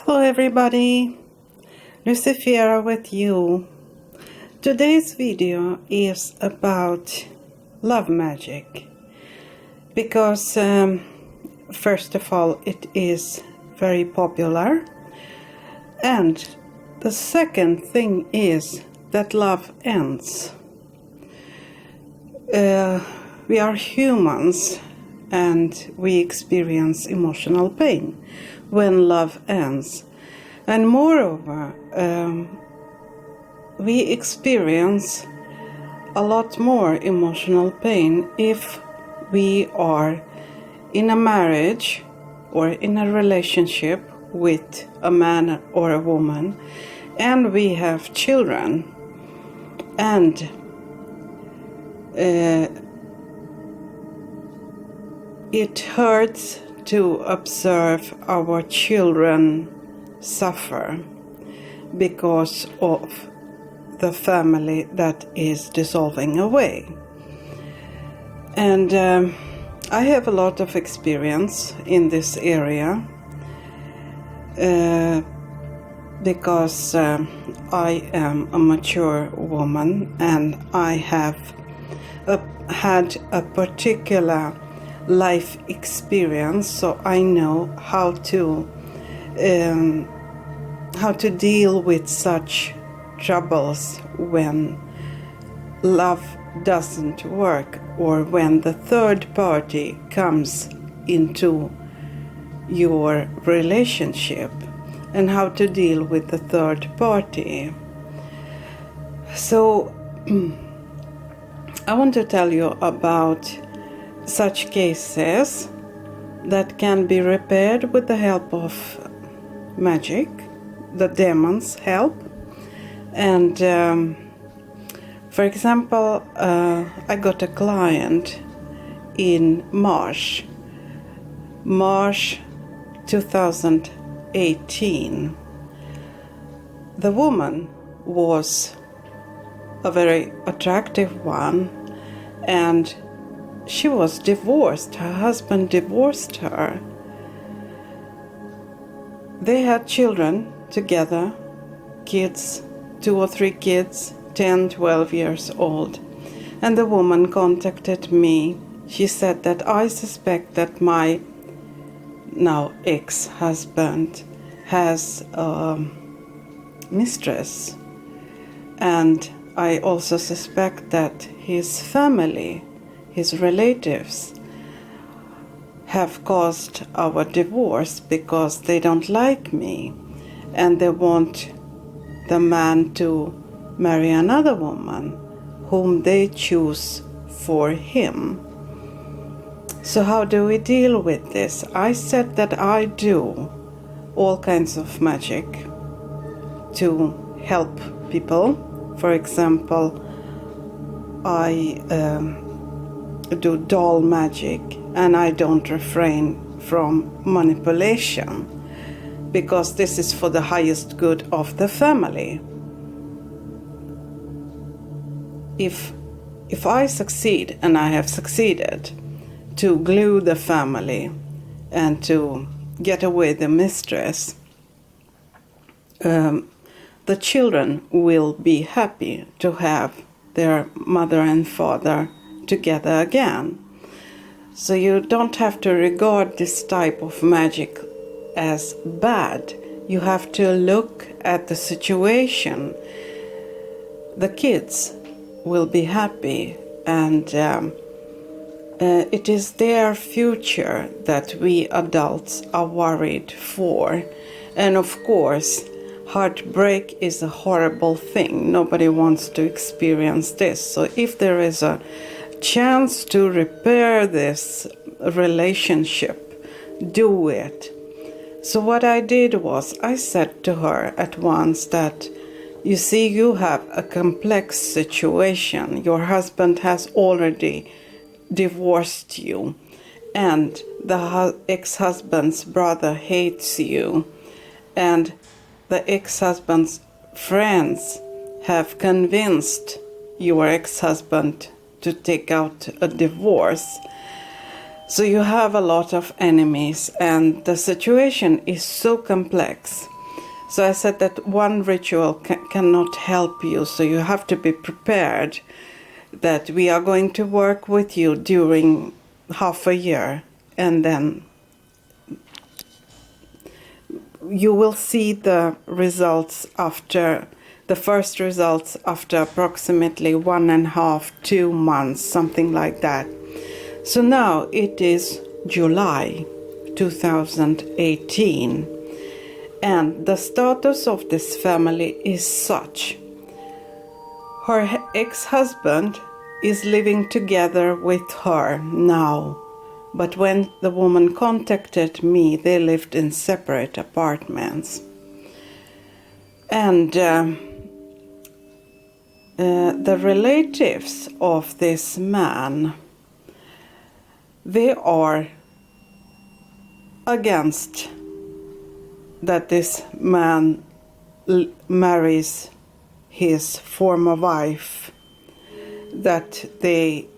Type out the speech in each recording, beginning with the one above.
Hello everybody, Lucifera with you. Today's video is about love magic because first of all it is very popular, and the second thing is that love ends. We are humans and we experience emotional pain when love ends, and moreover we experience a lot more emotional pain if we are in a marriage or in a relationship with a man or a woman and we have children, and it hurts to observe our children suffer because of the family that is dissolving away. And I have a lot of experience in this area because I am a mature woman and I have had a particular life experience, so I know how to deal with such troubles when love doesn't work or when the third party comes into your relationship, and how to deal with the third party. So I want to tell you about such cases that can be repaired with the help of magic, the demons help. And for example, I got a client in March 2018. The woman was a very attractive one, and she was divorced. Her husband divorced her. They had children together, kids, 2 or 3 kids, 10, 12 years old. And the woman contacted me. She said that I suspect that my now ex-husband has a mistress. And I also suspect that his family, his relatives, have caused our divorce because they don't like me and they want the man to marry another woman whom they choose for him. So how do we deal with this? I said that I do all kinds of magic to help people. For example, I do doll magic, and I don't refrain from manipulation because this is for the highest good of the family. If I succeed, and I have succeeded, to glue the family and to get away the mistress, the children will be happy to have their mother and father together again. So you don't have to regard this type of magic as bad. You have to look at the situation. The kids will be happy, and it is their future that we adults are worried for. And of course, heartbreak is a horrible thing. Nobody wants to experience this. So if there is a chance to repair this relationship, do it. So what I did was I said to her at once that, you see, you have a complex situation. Your husband has already divorced you, and the ex-husband's brother hates you, and the ex-husband's friends have convinced your ex-husband to take out a divorce. So you have a lot of enemies, and the situation is so complex So I said that one ritual cannot help you, so you have to be prepared that we are going to work with you during half a year, and then you will see the results after the first results after approximately 1.5, 2 months, something like that. So now it is July 2018, and the status of this family is such. Her ex-husband is living together with her now, but when the woman contacted me, they lived in separate apartments. And the relatives of this man, they are against that this man marries his former wife, that they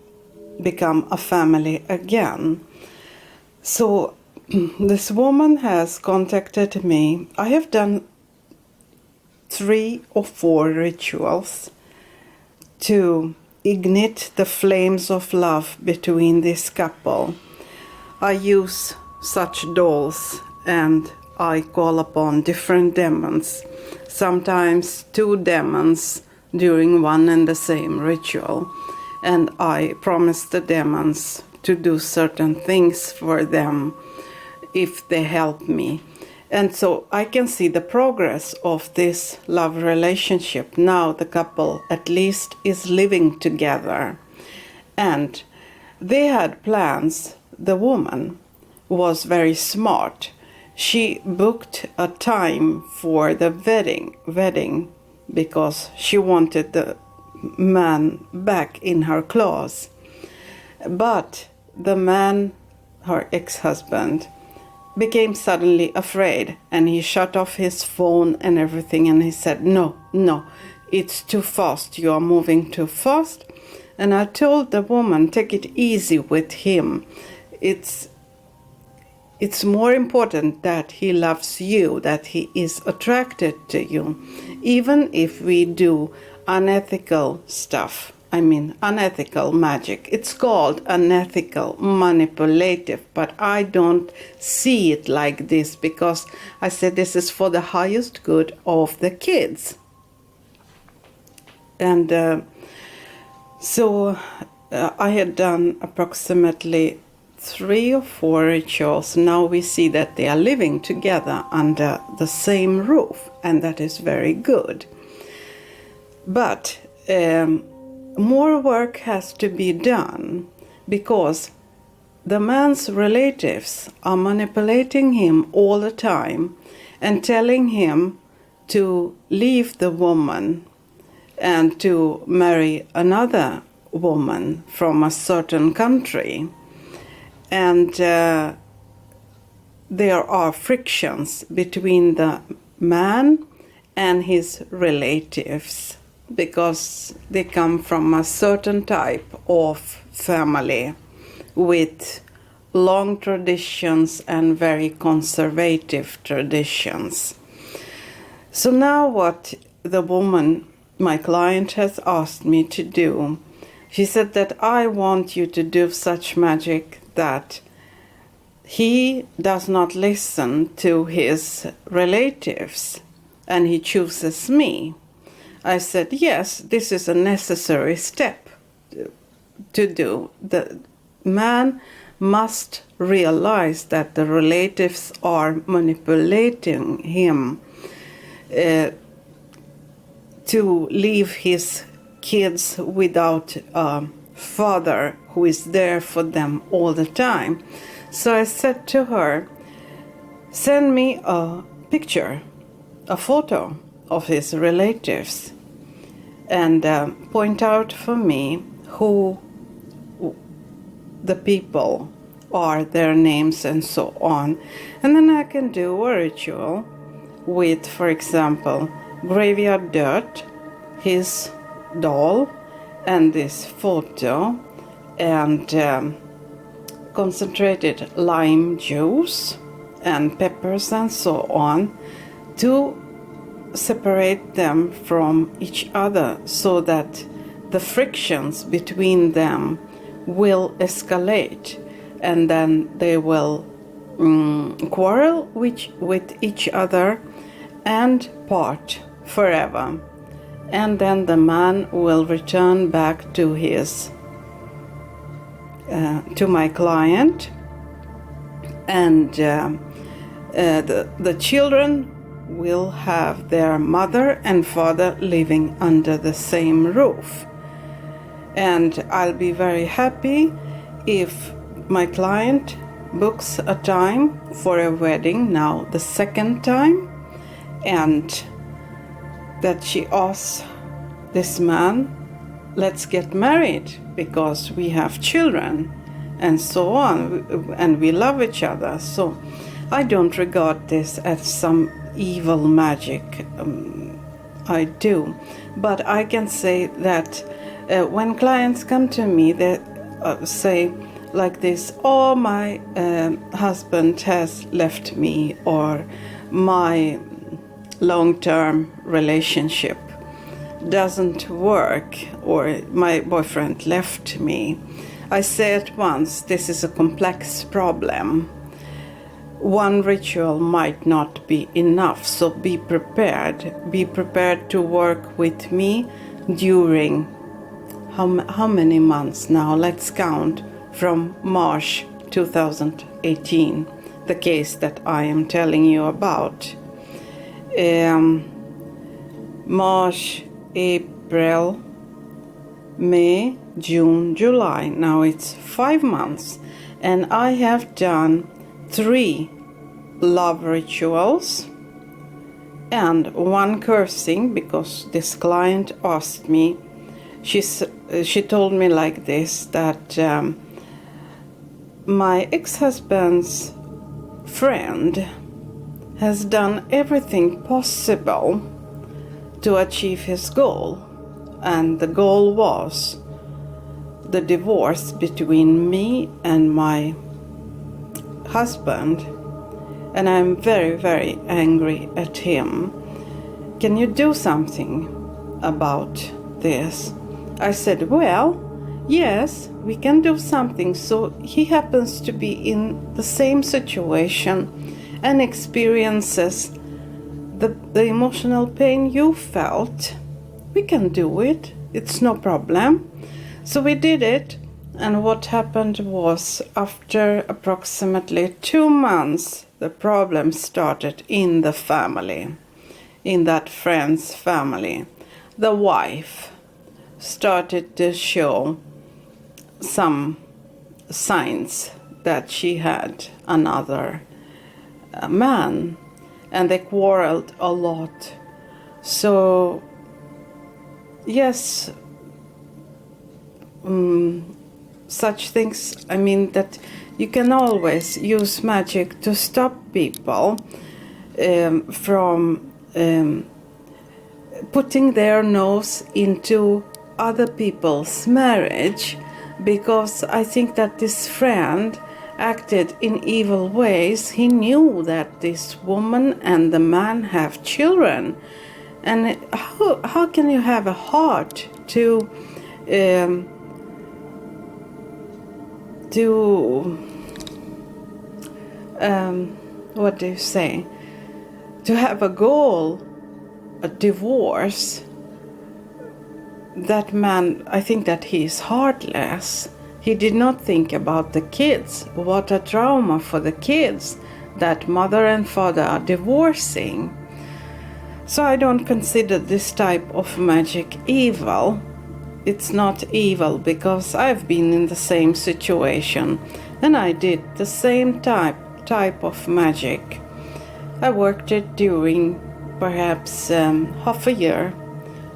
become a family again. So this woman has contacted me. I have done 3 or 4 rituals to ignite the flames of love between this couple. I use such dolls and I call upon different demons, sometimes 2 demons during one and the same ritual. And I promise the demons to do certain things for them if they help me. And so I can see the progress of this love relationship. Now the couple at least is living together. And they had plans. The woman was very smart. She booked a time for the wedding because she wanted the man back in her claws. But the man, her ex-husband, became suddenly afraid, and he shut off his phone and everything, and he said, no, it's too fast, you are moving too fast. And I told the woman, take it easy with him. It's more important that he loves you, that he is attracted to you, even if we do unethical stuff. I mean, unethical magic. It's called unethical, manipulative, but I don't see it like this because I said this is for the highest good of the kids. And so I had done approximately 3 or 4 rituals. Now we see that they are living together under the same roof, and that is very good. But more work has to be done because the man's relatives are manipulating him all the time and telling him to leave the woman and to marry another woman from a certain country. And there are frictions between the man and his relatives because they come from a certain type of family with long traditions and very conservative traditions. So now what the woman, my client, has asked me to do, she said that I want you to do such magic that he does not listen to his relatives and he chooses me. I said, yes, this is a necessary step to do. The man must realize that the relatives are manipulating him to leave his kids without a father who is there for them all the time. So I said to her, send me a picture, a photo of his relatives, and point out for me who the people are, their names and so on. And then I can do a ritual with, for example, graveyard dirt, his doll, and this photo, and concentrated lime juice and peppers and so on, to separate them from each other so that the frictions between them will escalate, and then they will quarrel with each other and part forever. And then the man will return back to to my client, and the children will have their mother and father living under the same roof. And I'll be very happy if my client books a time for a wedding, now the second time, and that she asks this man, let's get married because we have children and so on, and we love each other. So I don't regard this as some evil magic. I do, but I can say that when clients come to me, they say like this, oh, my husband has left me, or my long-term relationship doesn't work, or my boyfriend left me. I say at once, this is a complex problem. One ritual might not be enough, so be prepared. Be prepared to work with me during how many months now? Let's count from March 2018, the case that I am telling you about. March, April, May, June, July. Now it's 5 months, and I have done 3 love rituals and 1 cursing, because this client asked me. She told me like this, that my ex-husband's friend has done everything possible to achieve his goal, and the goal was the divorce between me and my husband, and I'm very, very angry at him. Can you do something about this? I said, well, yes, we can do something. So he happens to be in the same situation and experiences the emotional pain you felt. We can do it. It's no problem. So we did it. And what happened was, after approximately 2 months, the problem started in the family, in that friend's family. The wife started to show some signs that she had another man, and they quarreled a lot. So yes, such things, I mean, that you can always use magic to stop people from putting their nose into other people's marriage, because I think that this friend acted in evil ways. He knew that this woman and the man have children, and how can you have a heart to what do you say, to have a goal, a divorce? That man, I think that he is heartless. He did not think about the kids. What a trauma for the kids that mother and father are divorcing. So I don't consider this type of magic evil. It's not evil, because I've been in the same situation and I did the same type of magic. I worked it during perhaps half a year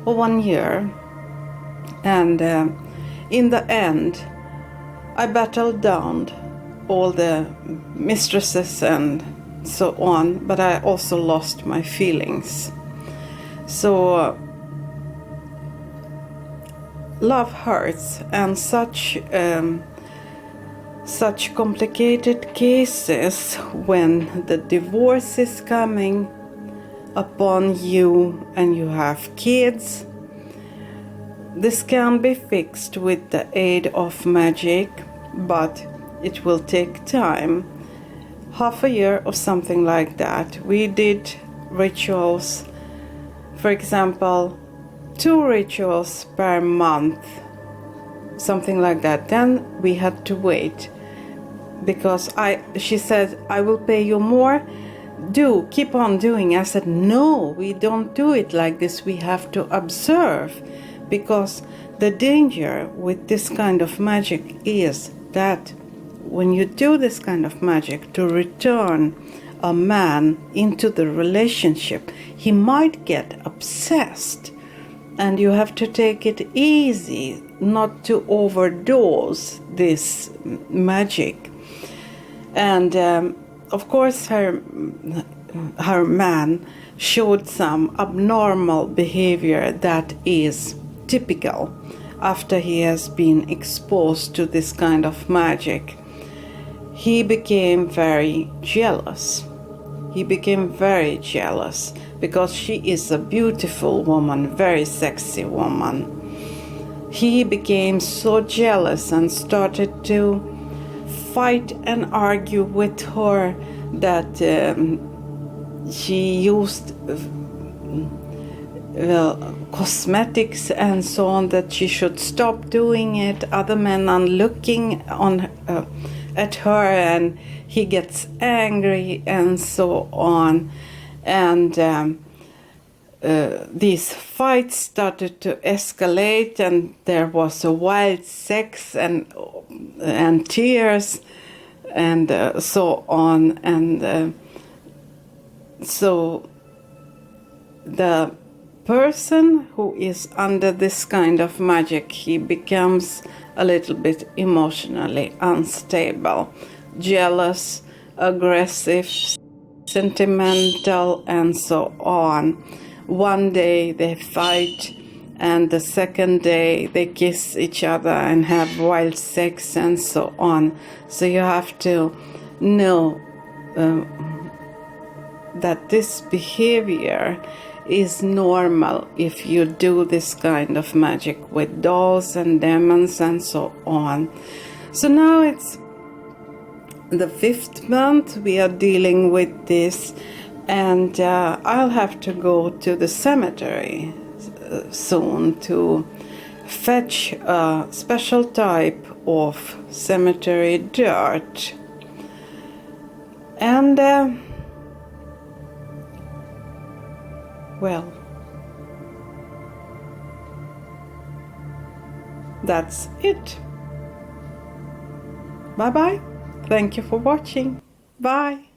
or 1 year. And in the end, I battled down all the mistresses and so on, but I also lost my feelings. So love hurts, and such complicated cases when the divorce is coming, upon you and you have kids, this can be fixed with the aid of magic, but it will take time, half a year or something like that. We did rituals, for example, 2 rituals per month, something like that. Then we had to wait because she said, I will pay you more, keep on doing. I said, no, we don't do it like this. We have to observe, because the danger with this kind of magic is that when you do this kind of magic to return a man into the relationship, he might get obsessed, and you have to take it easy, not to overdose this magic. And of course her man showed some abnormal behavior that is typical after he has been exposed to this kind of magic. He became very jealous. Because she is a beautiful woman, very sexy woman. He became so jealous and started to fight and argue with her that she used cosmetics and so on, that she should stop doing it. Other men are looking at her and he gets angry and so on. And these fights started to escalate, and there was a wild sex and tears and so on. And so the person who is under this kind of magic, he becomes a little bit emotionally unstable, jealous, aggressive, sentimental, and so on. One day they fight, and the second day they kiss each other and have wild sex and so on. So you have to know that this behavior is normal if you do this kind of magic with dolls and demons and so on. So now it's the 5th month we are dealing with this, and I'll have to go to the cemetery soon to fetch a special type of cemetery dirt. And well, that's it. Bye bye. Thank you for watching. Bye.